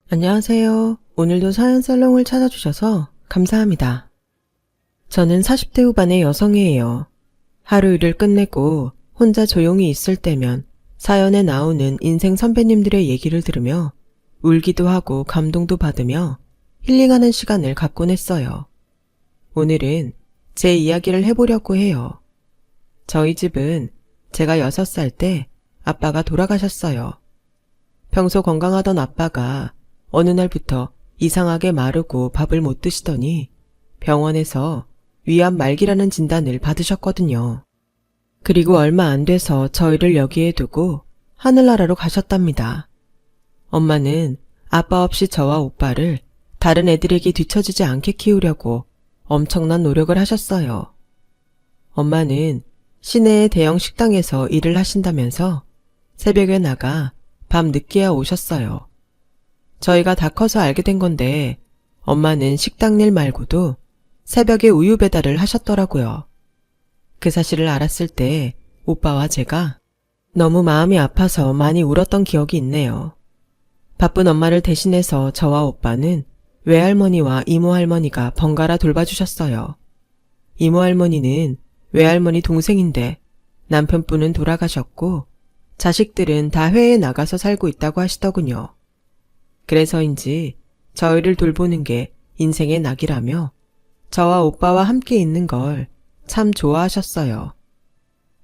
안녕하세요. 오늘도 사연살롱을 찾아주셔서 감사합니다. 저는 40대 후반의 여성이에요. 하루 일을 끝내고 혼자 조용히 있을 때면 사연에 나오는 인생 선배님들의 얘기를 들으며 울기도 하고 감동도 받으며 힐링하는 시간을 갖곤 했어요. 오늘은 제 이야기를 해보려고 해요. 저희 집은 제가 6살 때 아빠가 돌아가셨어요. 평소 건강하던 아빠가 어느 날부터 이상하게 마르고 밥을 못 드시더니 병원에서 위암 말기라는 진단을 받으셨거든요. 그리고 얼마 안 돼서 저희를 여기에 두고 하늘나라로 가셨답니다. 엄마는 아빠 없이 저와 오빠를 다른 애들에게 뒤처지지 않게 키우려고 엄청난 노력을 하셨어요. 엄마는 시내의 대형 식당에서 일을 하신다면서 새벽에 나가 밤 늦게야 오셨어요. 저희가 다 커서 알게 된 건데 엄마는 식당 일 말고도 새벽에 우유 배달을 하셨더라고요. 그 사실을 알았을 때 오빠와 제가 너무 마음이 아파서 많이 울었던 기억이 있네요. 바쁜 엄마를 대신해서 저와 오빠는 외할머니와 이모할머니가 번갈아 돌봐주셨어요. 이모할머니는 외할머니 동생인데 남편분은 돌아가셨고 자식들은 다 해외에 나가서 살고 있다고 하시더군요. 그래서인지 저희를 돌보는 게 인생의 낙이라며 저와 오빠와 함께 있는 걸 참 좋아하셨어요.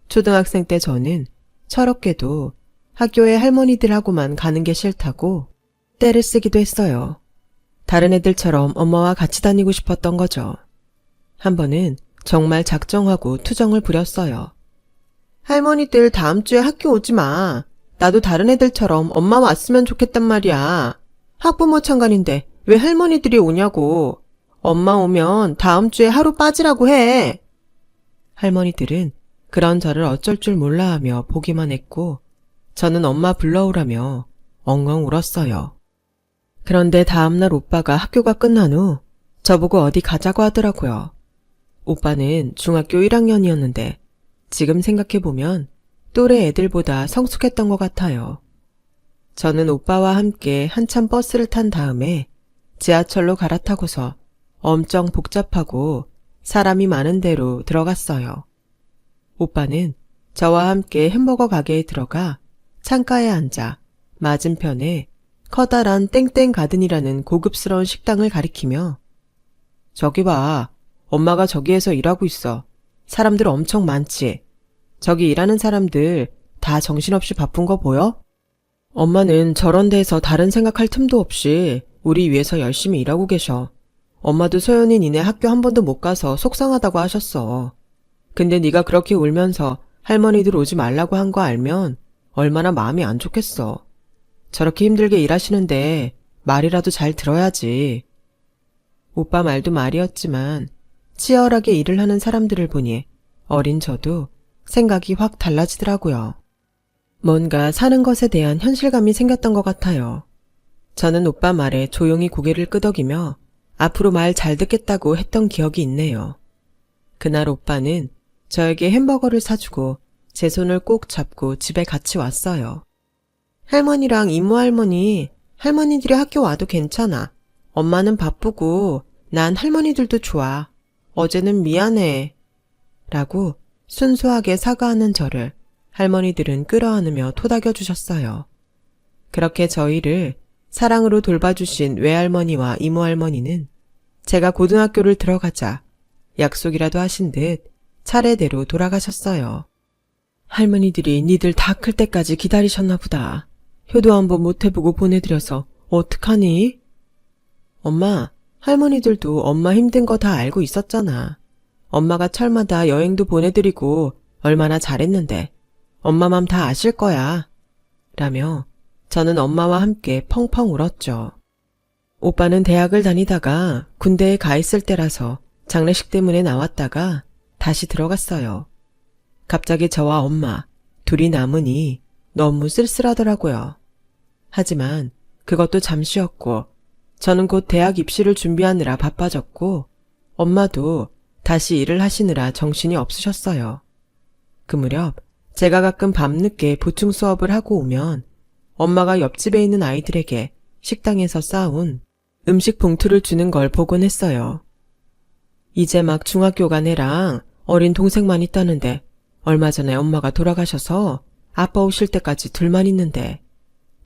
초등학생 때 저는 철없게도 학교에 할머니들하고만 가는 게 싫다고 떼를 쓰기도 했어요. 다른 애들처럼 엄마와 같이 다니고 싶었던 거죠. 한 번은 정말 작정하고 투정을 부렸어요. 할머니들 다음 주에 학교 오지 마. 나도 다른 애들처럼 엄마 왔으면 좋겠단 말이야. 학부모 참관인데 왜 할머니들이 오냐고. 엄마 오면 다음 주에 하루 빠지라고 해. 할머니들은 그런 저를 어쩔 줄 몰라 하며 보기만 했고 저는 엄마 불러오라며 엉엉 울었어요. 그런데 다음날 오빠가 학교가 끝난 후 저보고 어디 가자고 하더라고요. 오빠는 중학교 1학년이었는데 지금 생각해보면 또래 애들보다 성숙했던 것 같아요. 저는 오빠와 함께 한참 버스를 탄 다음에 지하철로 갈아타고서 엄청 복잡하고 사람이 많은 데로 들어갔어요. 오빠는 저와 함께 햄버거 가게에 들어가 창가에 앉아 맞은편에 커다란 땡땡 가든이라는 고급스러운 식당을 가리키며 저기 봐, 엄마가 저기에서 일하고 있어. 사람들 엄청 많지. 저기 일하는 사람들 다 정신없이 바쁜 거 보여? 엄마는 저런 데서 다른 생각할 틈도 없이 우리 위해서 열심히 일하고 계셔. 엄마도 소연이 니네 학교 한 번도 못 가서 속상하다고 하셨어. 근데 네가 그렇게 울면서 할머니들 오지 말라고 한 거 알면 얼마나 마음이 안 좋겠어. 저렇게 힘들게 일하시는데 말이라도 잘 들어야지. 오빠 말도 말이었지만 치열하게 일을 하는 사람들을 보니 어린 저도 생각이 확 달라지더라고요. 뭔가 사는 것에 대한 현실감이 생겼던 것 같아요. 저는 오빠 말에 조용히 고개를 끄덕이며 앞으로 말 잘 듣겠다고 했던 기억이 있네요. 그날 오빠는 저에게 햄버거를 사주고 제 손을 꼭 잡고 집에 같이 왔어요. 할머니랑 이모할머니, 할머니들이 학교 와도 괜찮아. 엄마는 바쁘고 난 할머니들도 좋아. 어제는 미안해. 라고 순수하게 사과하는 저를 할머니들은 끌어안으며 토닥여 주셨어요. 그렇게 저희를 사랑으로 돌봐주신 외할머니와 이모할머니는 제가 고등학교를 들어가자 약속이라도 하신 듯 차례대로 돌아가셨어요. 할머니들이 니들 다 클 때까지 기다리셨나 보다. 효도 한번 못 해보고 보내드려서 어떡하니? 엄마, 할머니들도 엄마 힘든 거 다 알고 있었잖아. 엄마가 철마다 여행도 보내드리고 얼마나 잘했는데 엄마 맘 다 아실 거야. 라며 저는 엄마와 함께 펑펑 울었죠. 오빠는 대학을 다니다가 군대에 가 있을 때라서 장례식 때문에 나왔다가 다시 들어갔어요. 갑자기 저와 엄마 둘이 남으니 너무 쓸쓸하더라고요. 하지만 그것도 잠시였고 저는 곧 대학 입시를 준비하느라 바빠졌고 엄마도 다시 일을 하시느라 정신이 없으셨어요. 그 무렵 제가 가끔 밤늦게 보충 수업을 하고 오면 엄마가 옆집에 있는 아이들에게 식당에서 싸온 음식 봉투를 주는 걸 보곤 했어요. 이제 막 중학교 간 애랑 어린 동생만 있다는데 얼마 전에 엄마가 돌아가셔서 아빠 오실 때까지 둘만 있는데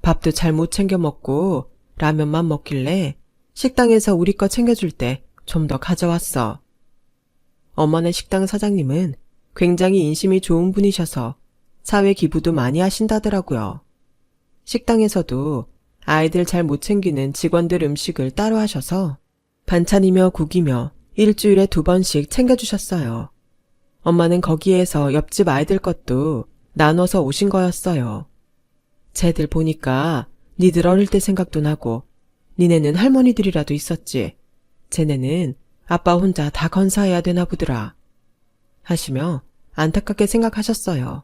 밥도 잘 못 챙겨 먹고 라면만 먹길래 식당에서 우리 거 챙겨줄 때 좀 더 가져왔어. 엄마네 식당 사장님은 굉장히 인심이 좋은 분이셔서 사회 기부도 많이 하신다더라고요. 식당에서도 아이들 잘 못 챙기는 직원들 음식을 따로 하셔서 반찬이며 국이며 일주일에 2번씩 챙겨주셨어요. 엄마는 거기에서 옆집 아이들 것도 나눠서 오신 거였어요. 쟤들 보니까 니들 어릴 때 생각도 나고 니네는 할머니들이라도 있었지. 쟤네는 아빠 혼자 다 건사해야 되나 보더라. 하시며 안타깝게 생각하셨어요.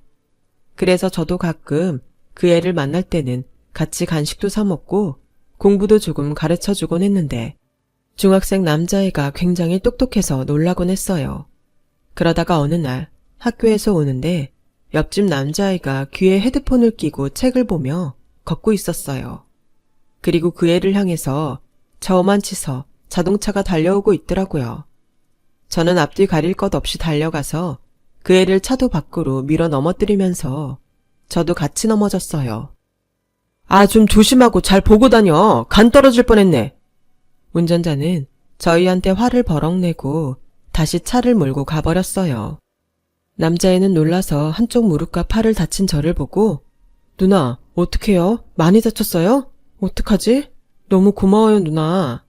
그래서 저도 가끔 그 애를 만날 때는 같이 간식도 사 먹고 공부도 조금 가르쳐주곤 했는데 중학생 남자애가 굉장히 똑똑해서 놀라곤 했어요. 그러다가 어느 날 학교에서 오는데 옆집 남자애가 귀에 헤드폰을 끼고 책을 보며 걷고 있었어요. 그리고 그 애를 향해서 저만 치서 자동차가 달려오고 있더라고요. 저는 앞뒤 가릴 것 없이 달려가서 그 애를 차도 밖으로 밀어 넘어뜨리면서 저도 같이 넘어졌어요. 아, 좀 조심하고 잘 보고 다녀. 간 떨어질 뻔했네. 운전자는 저희한테 화를 버럭 내고 다시 차를 몰고 가버렸어요. 남자애는 놀라서 한쪽 무릎과 팔을 다친 저를 보고 누나, 어떡해요? 많이 다쳤어요? 어떡하지? 너무 고마워요, 누나.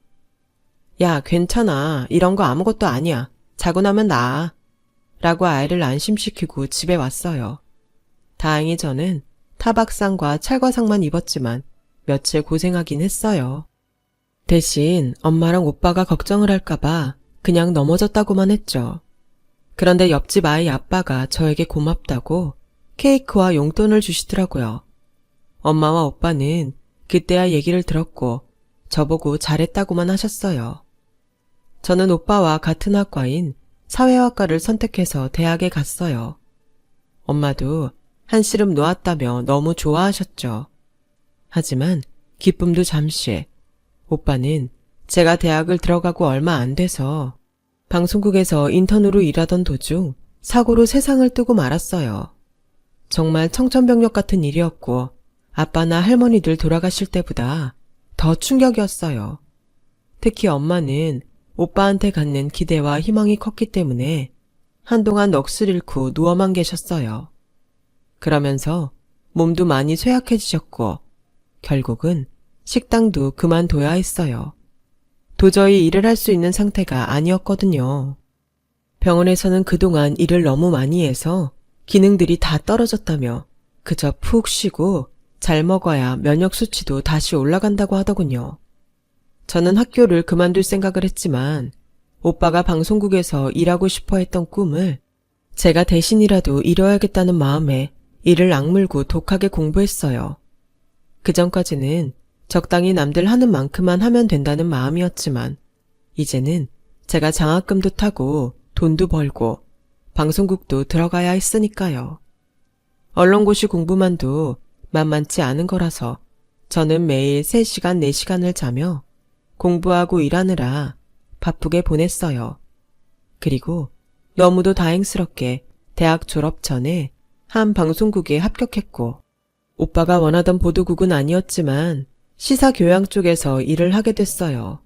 야, 괜찮아. 이런 거 아무것도 아니야. 자고 나면 나아. 라고 아이를 안심시키고 집에 왔어요. 다행히 저는 타박상과 찰과상만 입었지만 며칠 고생하긴 했어요. 대신 엄마랑 오빠가 걱정을 할까봐 그냥 넘어졌다고만 했죠. 그런데 옆집 아이 아빠가 저에게 고맙다고 케이크와 용돈을 주시더라고요. 엄마와 오빠는 그때야 얘기를 들었고 저보고 잘했다고만 하셨어요. 저는 오빠와 같은 학과인 사회학과를 선택해서 대학에 갔어요. 엄마도 한시름 놓았다며 너무 좋아하셨죠. 하지만 기쁨도 잠시. 오빠는 제가 대학을 들어가고 얼마 안 돼서 방송국에서 인턴으로 일하던 도중 사고로 세상을 뜨고 말았어요. 정말 청천벽력 같은 일이었고 아빠나 할머니들 돌아가실 때보다 더 충격이었어요. 특히 엄마는 오빠한테 갖는 기대와 희망이 컸기 때문에 한동안 넋을 잃고 누워만 계셨어요. 그러면서 몸도 많이 쇠약해지셨고 결국은 식당도 그만둬야 했어요. 도저히 일을 할 수 있는 상태가 아니었거든요. 병원에서는 그동안 일을 너무 많이 해서 기능들이 다 떨어졌다며 그저 푹 쉬고 잘 먹어야 면역 수치도 다시 올라간다고 하더군요. 저는 학교를 그만둘 생각을 했지만 오빠가 방송국에서 일하고 싶어 했던 꿈을 제가 대신이라도 이뤄야겠다는 마음에 이를 악물고 독하게 공부했어요. 그전까지는 적당히 남들 하는 만큼만 하면 된다는 마음이었지만 이제는 제가 장학금도 타고 돈도 벌고 방송국도 들어가야 했으니까요. 언론고시 공부만도 만만치 않은 거라서 저는 매일 3시간, 4시간을 자며 공부하고 일하느라 바쁘게 보냈어요. 그리고 너무도 다행스럽게 대학 졸업 전에 한 방송국에 합격했고 오빠가 원하던 보도국은 아니었지만 시사교양 쪽에서 일을 하게 됐어요.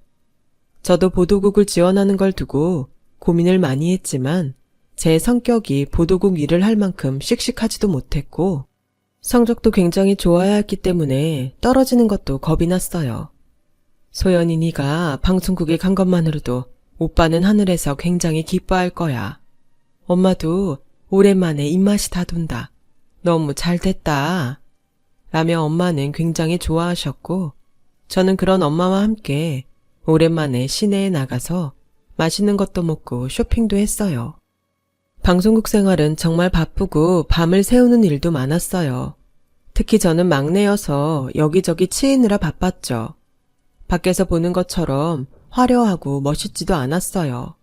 저도 보도국을 지원하는 걸 두고 고민을 많이 했지만 제 성격이 보도국 일을 할 만큼 씩씩하지도 못했고 성적도 굉장히 좋아야 했기 때문에 떨어지는 것도 겁이 났어요. 소연이 네가 방송국에 간 것만으로도 오빠는 하늘에서 굉장히 기뻐할 거야. 엄마도 오랜만에 입맛이 다 돈다. 너무 잘 됐다. 라며 엄마는 굉장히 좋아하셨고 저는 그런 엄마와 함께 오랜만에 시내에 나가서 맛있는 것도 먹고 쇼핑도 했어요. 방송국 생활은 정말 바쁘고 밤을 새우는 일도 많았어요. 특히 저는 막내여서 여기저기 치이느라 바빴죠. 밖에서 보는 것처럼 화려하고 멋있지도 않았어요.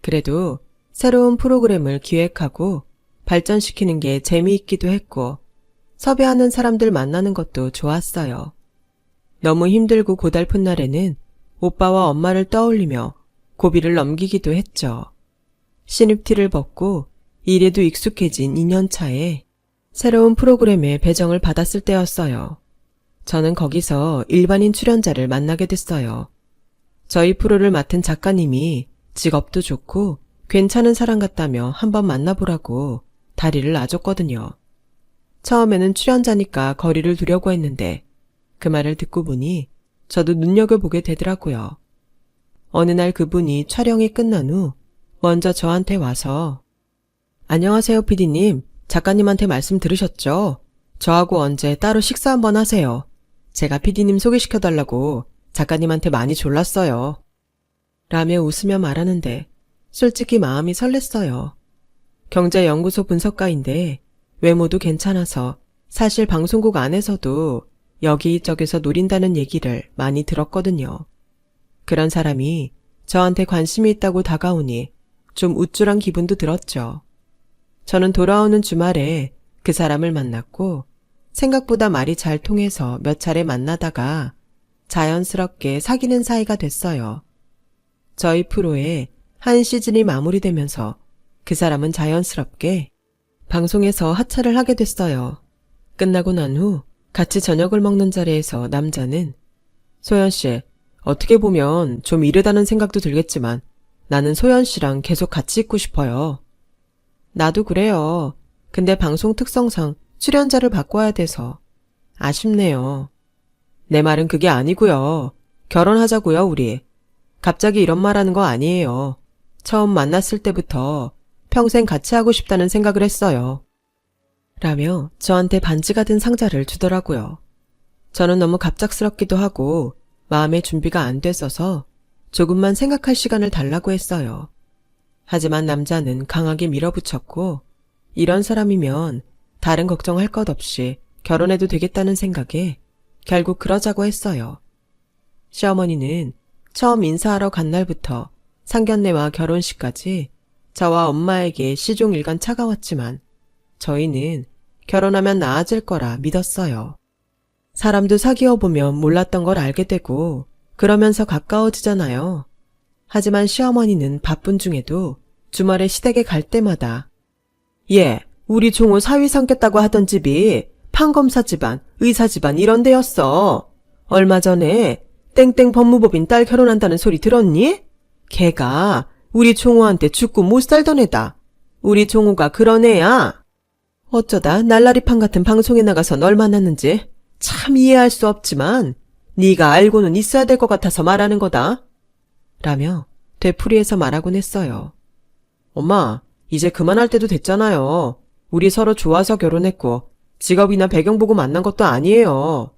그래도 새로운 프로그램을 기획하고 발전시키는 게 재미있기도 했고 섭외하는 사람들 만나는 것도 좋았어요. 너무 힘들고 고달픈 날에는 오빠와 엄마를 떠올리며 고비를 넘기기도 했죠. 신입티를 벗고 일에도 익숙해진 2년차에 새로운 프로그램에 배정을 받았을 때였어요. 저는 거기서 일반인 출연자를 만나게 됐어요. 저희 프로를 맡은 작가님이 직업도 좋고 괜찮은 사람 같다며 한번 만나보라고 다리를 놔줬거든요. 처음에는 출연자니까 거리를 두려고 했는데 그 말을 듣고 보니 저도 눈여겨보게 되더라고요. 어느 날 그분이 촬영이 끝난 후 먼저 저한테 와서 안녕하세요 PD님, 작가님한테 말씀 들으셨죠? 저하고 언제 따로 식사 한번 하세요. 제가 PD님 소개시켜달라고 작가님한테 많이 졸랐어요. 라며 웃으며 말하는데 솔직히 마음이 설렜어요. 경제연구소 분석가인데 외모도 괜찮아서 사실 방송국 안에서도 여기저기서 노린다는 얘기를 많이 들었거든요. 그런 사람이 저한테 관심이 있다고 다가오니 좀 우쭐한 기분도 들었죠. 저는 돌아오는 주말에 그 사람을 만났고 생각보다 말이 잘 통해서 몇 차례 만나다가 자연스럽게 사귀는 사이가 됐어요. 저희 프로의 한 시즌이 마무리되면서 그 사람은 자연스럽게 방송에서 하차를 하게 됐어요. 끝나고 난 후 같이 저녁을 먹는 자리에서 남자는 소연씨, 어떻게 보면 좀 이르다는 생각도 들겠지만 나는 소연씨랑 계속 같이 있고 싶어요. 나도 그래요. 근데 방송 특성상 출연자를 바꿔야 돼서 아쉽네요. 내 말은 그게 아니고요. 결혼하자고요, 우리. 갑자기 이런 말 하는 거 아니에요. 처음 만났을 때부터 평생 같이 하고 싶다는 생각을 했어요. 라며 저한테 반지가 든 상자를 주더라고요. 저는 너무 갑작스럽기도 하고 마음의 준비가 안 됐어서 조금만 생각할 시간을 달라고 했어요. 하지만 남자는 강하게 밀어붙였고 이런 사람이면 다른 걱정할 것 없이 결혼해도 되겠다는 생각에 결국 그러자고 했어요. 시어머니는 처음 인사하러 간 날부터 상견례와 결혼식까지 저와 엄마에게 시종일관 차가웠지만 저희는 결혼하면 나아질 거라 믿었어요. 사람도 사귀어 보면 몰랐던 걸 알게 되고 그러면서 가까워지잖아요. 하지만 시어머니는 바쁜 중에도 주말에 시댁에 갈 때마다 우리 종호 사위 삼겠다고 하던 집이 판검사 집안, 의사 집안 이런 데였어. 얼마 전에 땡땡 법무법인 딸 결혼한다는 소리 들었니? 걔가 우리 종호한테 죽고 못 살던 애다. 우리 종호가 그런 애야. 어쩌다 날라리판 같은 방송에 나가서 널 만났는지 참 이해할 수 없지만 네가 알고는 있어야 될 것 같아서 말하는 거다. 라며 되풀이해서 말하곤 했어요. 엄마, 이제 그만할 때도 됐잖아요. 우리 서로 좋아서 결혼했고 직업이나 배경 보고 만난 것도 아니에요.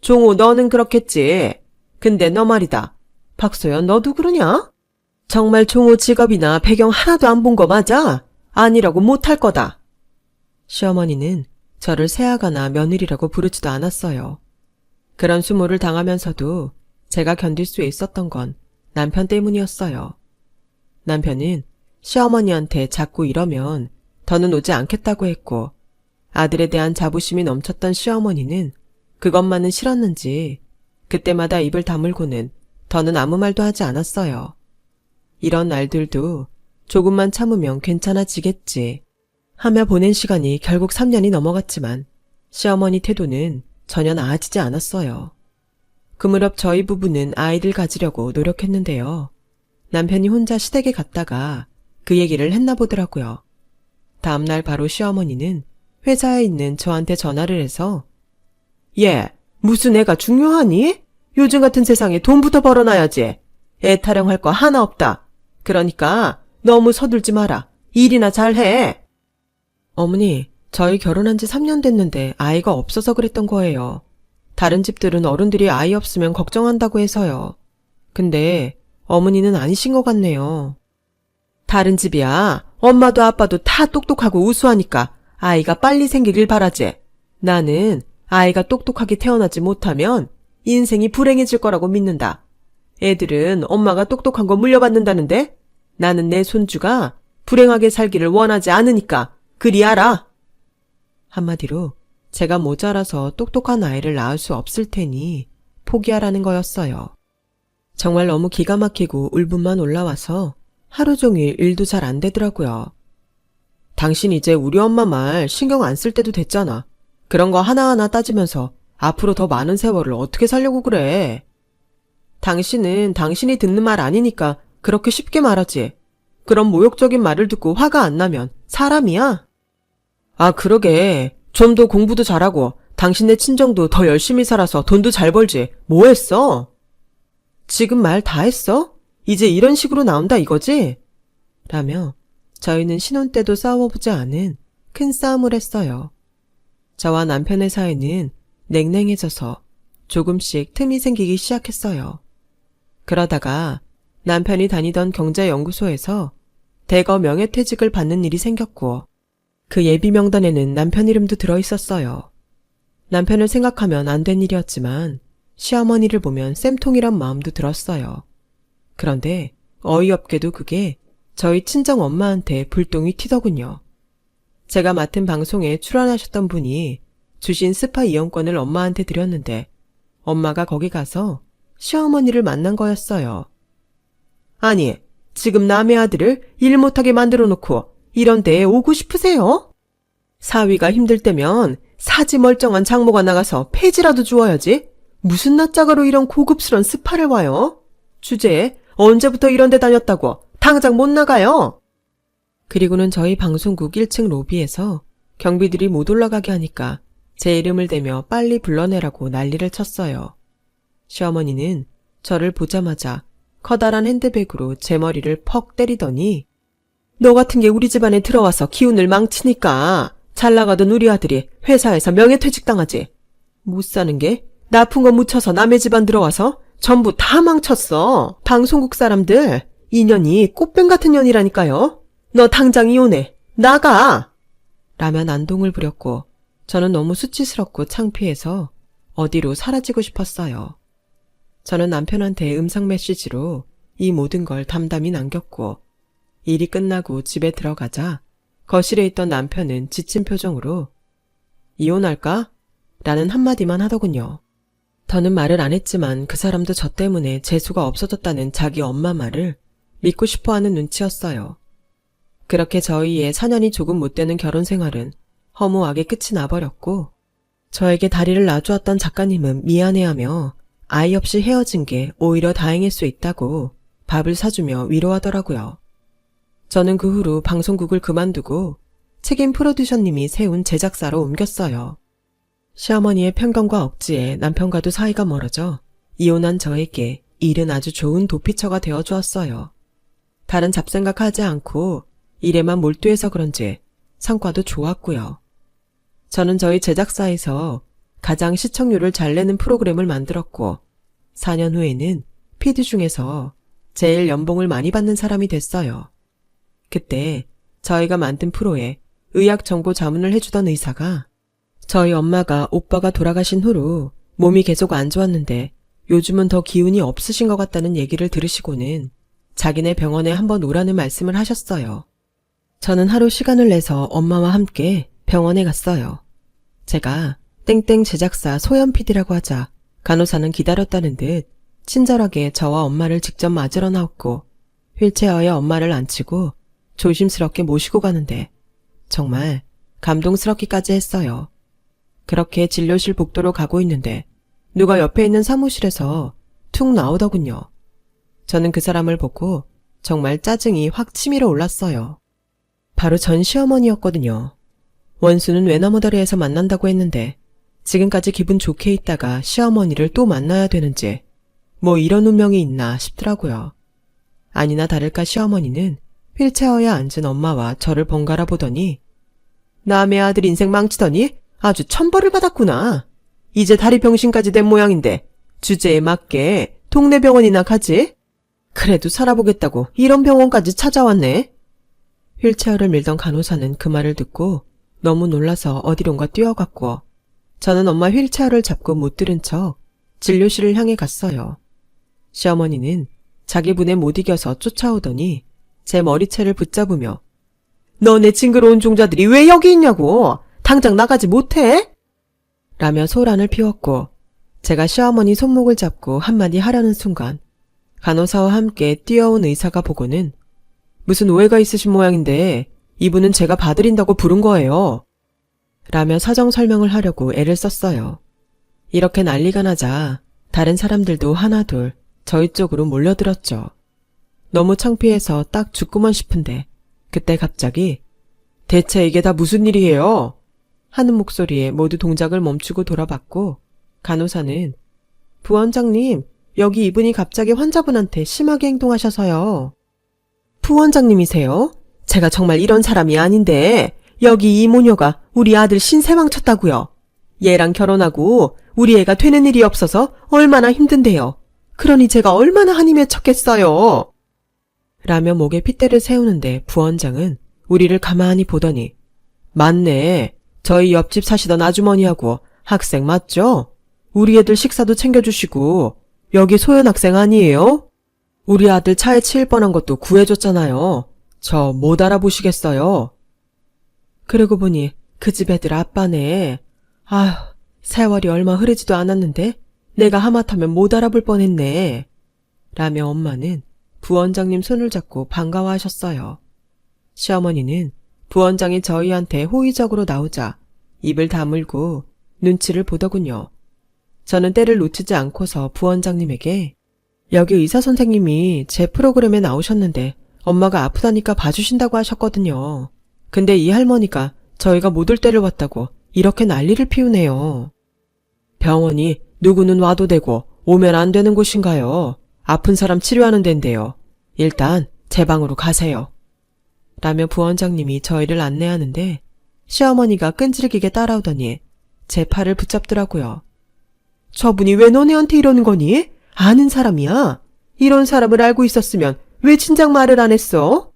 종호, 너는 그렇겠지. 근데 너 말이다. 박소연, 너도 그러냐? 정말 종호 직업이나 배경 하나도 안 본 거 맞아? 아니라고 못할 거다. 시어머니는 저를 새아가나 며느리라고 부르지도 않았어요. 그런 수모를 당하면서도 제가 견딜 수 있었던 건 남편 때문이었어요. 남편은 시어머니한테 자꾸 이러면 더는 오지 않겠다고 했고 아들에 대한 자부심이 넘쳤던 시어머니는 그것만은 싫었는지 그때마다 입을 다물고는 더는 아무 말도 하지 않았어요. 이런 날들도 조금만 참으면 괜찮아지겠지 하며 보낸 시간이 결국 3년이 넘어갔지만 시어머니 태도는 전혀 나아지지 않았어요. 그 무렵 저희 부부는 아이를 가지려고 노력했는데요. 남편이 혼자 시댁에 갔다가 그 얘기를 했나 보더라고요. 다음날 바로 시어머니는 회사에 있는 저한테 전화를 해서 무슨 애가 중요하니? 요즘 같은 세상에 돈부터 벌어놔야지. 애 타령할 거 하나 없다. 그러니까 너무 서둘지 마라. 일이나 잘해. 어머니, 저희 결혼한 지 3년 됐는데 아이가 없어서 그랬던 거예요. 다른 집들은 어른들이 아이 없으면 걱정한다고 해서요. 근데 어머니는 아니신 것 같네요. 다른 집이야. 엄마도 아빠도 다 똑똑하고 우수하니까 아이가 빨리 생기길 바라지. 나는 아이가 똑똑하게 태어나지 못하면 인생이 불행해질 거라고 믿는다. 애들은 엄마가 똑똑한 거 물려받는다는데 나는 내 손주가 불행하게 살기를 원하지 않으니까 그리 알아. 한마디로 제가 모자라서 똑똑한 아이를 낳을 수 없을 테니 포기하라는 거였어요. 정말 너무 기가 막히고 울분만 올라와서 하루 종일 일도 잘 안 되더라고요. 당신 이제 우리 엄마 말 신경 안 쓸 때도 됐잖아. 그런 거 하나하나 따지면서 앞으로 더 많은 세월을 어떻게 살려고 그래. 당신은 당신이 듣는 말 아니니까 그렇게 쉽게 말하지. 그런 모욕적인 말을 듣고 화가 안 나면 사람이야? 아, 그러게. 좀 더 공부도 잘하고 당신네 친정도 더 열심히 살아서 돈도 잘 벌지. 뭐 했어? 지금 말 다 했어? 이제 이런 식으로 나온다 이거지? 라며 저희는 신혼 때도 싸워보지 않은 큰 싸움을 했어요. 저와 남편의 사이는 냉랭해져서 조금씩 틈이 생기기 시작했어요. 그러다가 남편이 다니던 경제연구소에서 대거 명예퇴직을 받는 일이 생겼고 그 예비 명단에는 남편 이름도 들어있었어요. 남편을 생각하면 안 된 일이었지만 시어머니를 보면 쌤통이란 마음도 들었어요. 그런데 어이없게도 그게 저희 친정 엄마한테 불똥이 튀더군요. 제가 맡은 방송에 출연하셨던 분이 주신 스파 이용권을 엄마한테 드렸는데 엄마가 거기 가서 시어머니를 만난 거였어요. 아니, 지금 남의 아들을 일 못하게 만들어 놓고 이런 데에 오고 싶으세요? 사위가 힘들 때면 사지 멀쩡한 장모가 나가서 폐지라도 주어야지. 무슨 낯짝으로 이런 고급스런 스파를 와요? 주제에 언제부터 이런 데 다녔다고 당장 못 나가요. 그리고는 저희 방송국 1층 로비에서 경비들이 못 올라가게 하니까 제 이름을 대며 빨리 불러내라고 난리를 쳤어요. 시어머니는 저를 보자마자 커다란 핸드백으로 제 머리를 퍽 때리더니 너 같은 게 우리 집안에 들어와서 기운을 망치니까 잘 나가던 우리 아들이 회사에서 명예퇴직당하지. 못 사는 게 나쁜 거 묻혀서 남의 집안 들어와서 전부 다 망쳤어. 방송국 사람들 인연이 꽃뱀 같은 년이라니까요. 너 당장 이혼해. 나가. 라며 난동을 부렸고 저는 너무 수치스럽고 창피해서 어디로 사라지고 싶었어요. 저는 남편한테 음성 메시지로 이 모든 걸 담담히 남겼고 일이 끝나고 집에 들어가자 거실에 있던 남편은 지친 표정으로 이혼할까? 라는 한마디만 하더군요. 더는 말을 안 했지만 그 사람도 저 때문에 재수가 없어졌다는 자기 엄마 말을 믿고 싶어하는 눈치였어요. 그렇게 저희의 4년이 조금 못 되는 결혼 생활은 허무하게 끝이 나버렸고 저에게 다리를 놔주었던 작가님은 미안해하며 아이 없이 헤어진 게 오히려 다행일 수 있다고 밥을 사주며 위로하더라고요. 저는 그 후로 방송국을 그만두고 책임 프로듀서님이 세운 제작사로 옮겼어요. 시어머니의 편견과 억지에 남편과도 사이가 멀어져 이혼한 저에게 일은 아주 좋은 도피처가 되어주었어요. 다른 잡생각하지 않고 일에만 몰두해서 그런지 성과도 좋았고요. 저는 저희 제작사에서 가장 시청률을 잘 내는 프로그램을 만들었고 4년 후에는 PD 중에서 제일 연봉을 많이 받는 사람이 됐어요. 그때 저희가 만든 프로에 의학 정보 자문을 해주던 의사가 저희 엄마가 오빠가 돌아가신 후로 몸이 계속 안 좋았는데 요즘은 더 기운이 없으신 것 같다는 얘기를 들으시고는 자기네 병원에 한번 오라는 말씀을 하셨어요. 저는 하루 시간을 내서 엄마와 함께 병원에 갔어요. 제가 땡땡 제작사 소연 PD라고 하자 간호사는 기다렸다는 듯 친절하게 저와 엄마를 직접 맞으러 나왔고 휠체어에 엄마를 앉히고 조심스럽게 모시고 가는데 정말 감동스럽기까지 했어요. 그렇게 진료실 복도로 가고 있는데 누가 옆에 있는 사무실에서 툭 나오더군요. 저는 그 사람을 보고 정말 짜증이 확 치밀어 올랐어요. 바로 전 시어머니였거든요. 원수는 외나무다리에서 만난다고 했는데 지금까지 기분 좋게 있다가 시어머니를 또 만나야 되는지 뭐 이런 운명이 있나 싶더라고요. 아니나 다를까 시어머니는 휠체어에 앉은 엄마와 저를 번갈아 보더니 남의 아들 인생 망치더니 아주 천벌을 받았구나. 이제 다리 병신까지 된 모양인데 주제에 맞게 동네 병원이나 가지? 그래도 살아보겠다고 이런 병원까지 찾아왔네. 휠체어를 밀던 간호사는 그 말을 듣고 너무 놀라서 어디론가 뛰어갔고 저는 엄마 휠체어를 잡고 못 들은 척 진료실을 향해 갔어요. 시어머니는 자기 분에 못 이겨서 쫓아오더니 제 머리채를 붙잡으며 너네 징그러운 종자들이 왜 여기 있냐고! 당장 나가지 못해? 라며 소란을 피웠고 제가 시어머니 손목을 잡고 한마디 하려는 순간 간호사와 함께 뛰어온 의사가 보고는 무슨 오해가 있으신 모양인데 이분은 제가 봐드린다고 부른 거예요. 라며 사정 설명을 하려고 애를 썼어요. 이렇게 난리가 나자 다른 사람들도 하나둘 저희 쪽으로 몰려들었죠. 너무 창피해서 딱 죽구먼 싶은데 그때 갑자기 대체 이게 다 무슨 일이에요? 하는 목소리에 모두 동작을 멈추고 돌아봤고 간호사는 부원장님, 여기 이분이 갑자기 환자분한테 심하게 행동하셔서요. 부원장님이세요? 제가 정말 이런 사람이 아닌데 여기 이 모녀가 우리 아들 신세 망쳤다고요. 얘랑 결혼하고 우리 애가 되는 일이 없어서 얼마나 힘든데요. 그러니 제가 얼마나 한이 맺혔겠어요. 라며 목에 핏대를 세우는데 부원장은 우리를 가만히 보더니 맞네. 저희 옆집 사시던 아주머니하고 학생 맞죠? 우리 애들 식사도 챙겨주시고 여기 소연 학생 아니에요? 우리 아들 차에 치일 뻔한 것도 구해줬잖아요. 저 못 알아보시겠어요? 그러고 보니 그 집 애들 아빠네. 아휴, 세월이 얼마 흐르지도 않았는데 내가 하마터면 못 알아볼 뻔했네. 라며 엄마는 부원장님 손을 잡고 반가워하셨어요. 시어머니는 부원장이 저희한테 호의적으로 나오자 입을 다물고 눈치를 보더군요. 저는 때를 놓치지 않고서 부원장님에게 여기 의사 선생님이 제 프로그램에 나오셨는데 엄마가 아프다니까 봐주신다고 하셨거든요. 근데 이 할머니가 저희가 못 올 때를 왔다고 이렇게 난리를 피우네요. 병원이 누구는 와도 되고 오면 안 되는 곳인가요? 아픈 사람 치료하는 데인데요. 일단 제 방으로 가세요. 라며 부원장님이 저희를 안내하는데 시어머니가 끈질기게 따라오더니 제 팔을 붙잡더라고요. 저분이 왜 너네한테 이러는 거니? 아는 사람이야. 이런 사람을 알고 있었으면 왜 진작 말을 안 했어?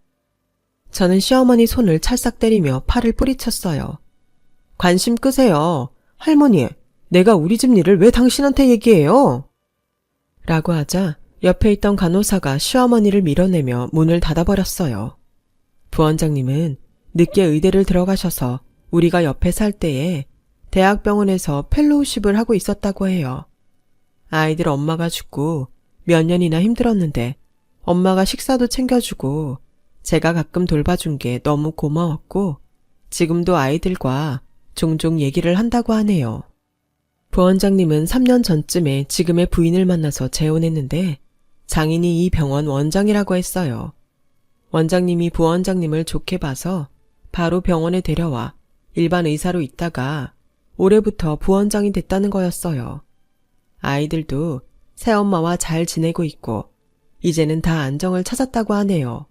저는 시어머니 손을 찰싹 때리며 팔을 뿌리쳤어요. 관심 끄세요. 할머니, 내가 우리 집 일을 왜 당신한테 얘기해요? 라고 하자 옆에 있던 간호사가 시어머니를 밀어내며 문을 닫아버렸어요. 부원장님은 늦게 의대를 들어가셔서 우리가 옆에 살 때에 대학병원에서 펠로우십을 하고 있었다고 해요. 아이들 엄마가 죽고 몇 년이나 힘들었는데 엄마가 식사도 챙겨주고 제가 가끔 돌봐준 게 너무 고마웠고 지금도 아이들과 종종 얘기를 한다고 하네요. 부원장님은 3년 전쯤에 지금의 부인을 만나서 재혼했는데 장인이 이 병원 원장이라고 했어요. 원장님이 부원장님을 좋게 봐서 바로 병원에 데려와 일반 의사로 있다가 올해부터 부원장이 됐다는 거였어요. 아이들도 새엄마와 잘 지내고 있고 이제는 다 안정을 찾았다고 하네요.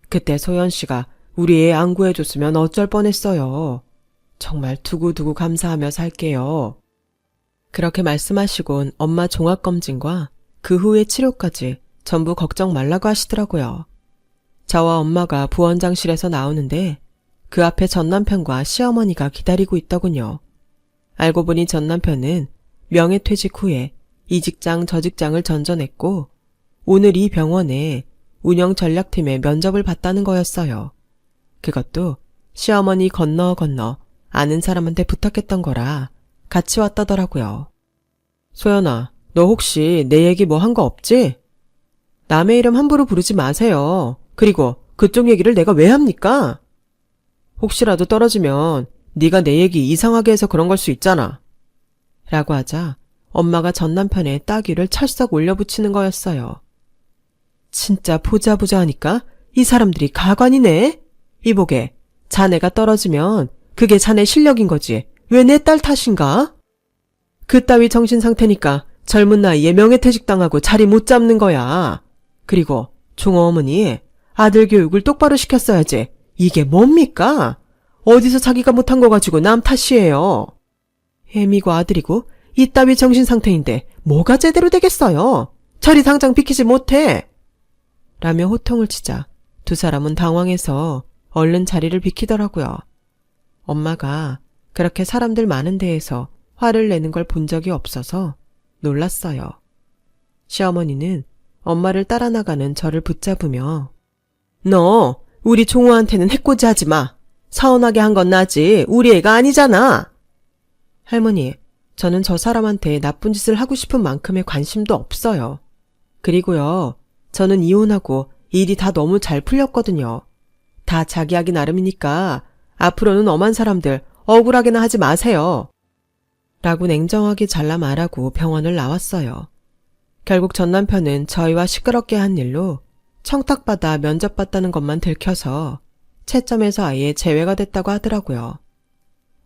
그때 소연 씨가 우리 애 안 구해줬으면 어쩔 뻔했어요. 정말 두고두고 감사하며 살게요. 그렇게 말씀하시곤 엄마 종합검진과 그 후의 치료까지 전부 걱정 말라고 하시더라고요. 저와 엄마가 부원장실에서 나오는데 그 앞에 전남편과 시어머니가 기다리고 있더군요. 알고 보니 전남편은 명예퇴직 후에 이 직장 저 직장을 전전했고 오늘 이 병원에 운영전략팀에 면접을 봤다는 거였어요. 그것도 시어머니 건너 아는 사람한테 부탁했던 거라 같이 왔다더라고요. 소연아, 너 혹시 내 얘기 뭐 한 거 없지? 남의 이름 함부로 부르지 마세요. 그리고 그쪽 얘기를 내가 왜 합니까? 혹시라도 떨어지면 네가 내 얘기 이상하게 해서 그런 걸 수 있잖아. 라고 하자 엄마가 전 남편의 따귀를 찰싹 올려붙이는 거였어요. 진짜 보자 하니까 이 사람들이 가관이네. 이보게, 자네가 떨어지면 그게 자네 실력인 거지. 왜 내 딸 탓인가? 그따위 정신 상태니까 젊은 나이에 명예퇴직당하고 자리 못 잡는 거야. 그리고 종호 어머니, 아들 교육을 똑바로 시켰어야지. 이게 뭡니까? 어디서 자기가 못한 거 가지고 남 탓이에요. 애미고 아들이고 이따위 정신 상태인데 뭐가 제대로 되겠어요? 저리 당장 비키지 못해. 라며 호통을 치자 두 사람은 당황해서 얼른 자리를 비키더라고요. 엄마가 그렇게 사람들 많은 데에서 화를 내는 걸 본 적이 없어서 놀랐어요. 시어머니는 엄마를 따라 나가는 저를 붙잡으며 너 우리 종호한테는 해코지 하지 마. 서운하게 한 건 나지 우리 애가 아니잖아. 할머니, 저는 저 사람한테 나쁜 짓을 하고 싶은 만큼의 관심도 없어요. 그리고요, 저는 이혼하고 일이 다 너무 잘 풀렸거든요. 다 자기 하기 나름이니까 앞으로는 엄한 사람들 억울하게나 하지 마세요. 라고 냉정하게 잘라 말하고 병원을 나왔어요. 결국 전 남편은 저희와 시끄럽게 한 일로 청탁받아 면접봤다는 것만 들켜서 채점에서 아예 제외가 됐다고 하더라고요.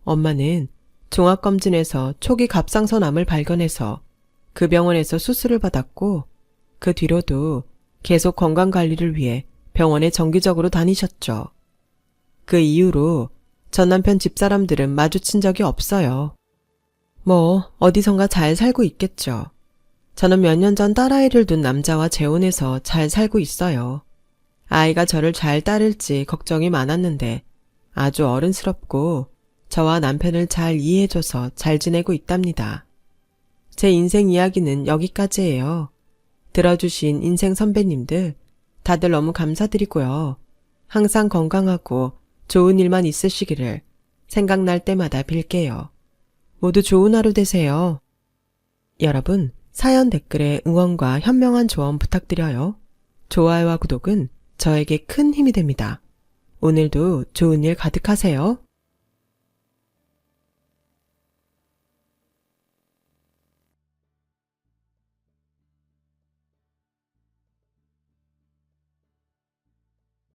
엄마는 종합검진에서 초기 갑상선암을 발견해서 그 병원에서 수술을 받았고 그 뒤로도 계속 건강관리를 위해 병원에 정기적으로 다니셨죠. 그 이후로 전 남편 집사람들은 마주친 적이 없어요. 뭐 어디선가 잘 살고 있겠죠. 저는 몇 년 전 딸아이를 둔 남자와 재혼해서 잘 살고 있어요. 아이가 저를 잘 따를지 걱정이 많았는데 아주 어른스럽고 저와 남편을 잘 이해해줘서 잘 지내고 있답니다. 제 인생 이야기는 여기까지예요. 들어주신 인생 선배님들 다들 너무 감사드리고요. 항상 건강하고 좋은 일만 있으시기를 생각날 때마다 빌게요. 모두 좋은 하루 되세요. 여러분, 사연 댓글에 응원과 현명한 조언 부탁드려요. 좋아요와 구독은 저에게 큰 힘이 됩니다. 오늘도 좋은 일 가득하세요.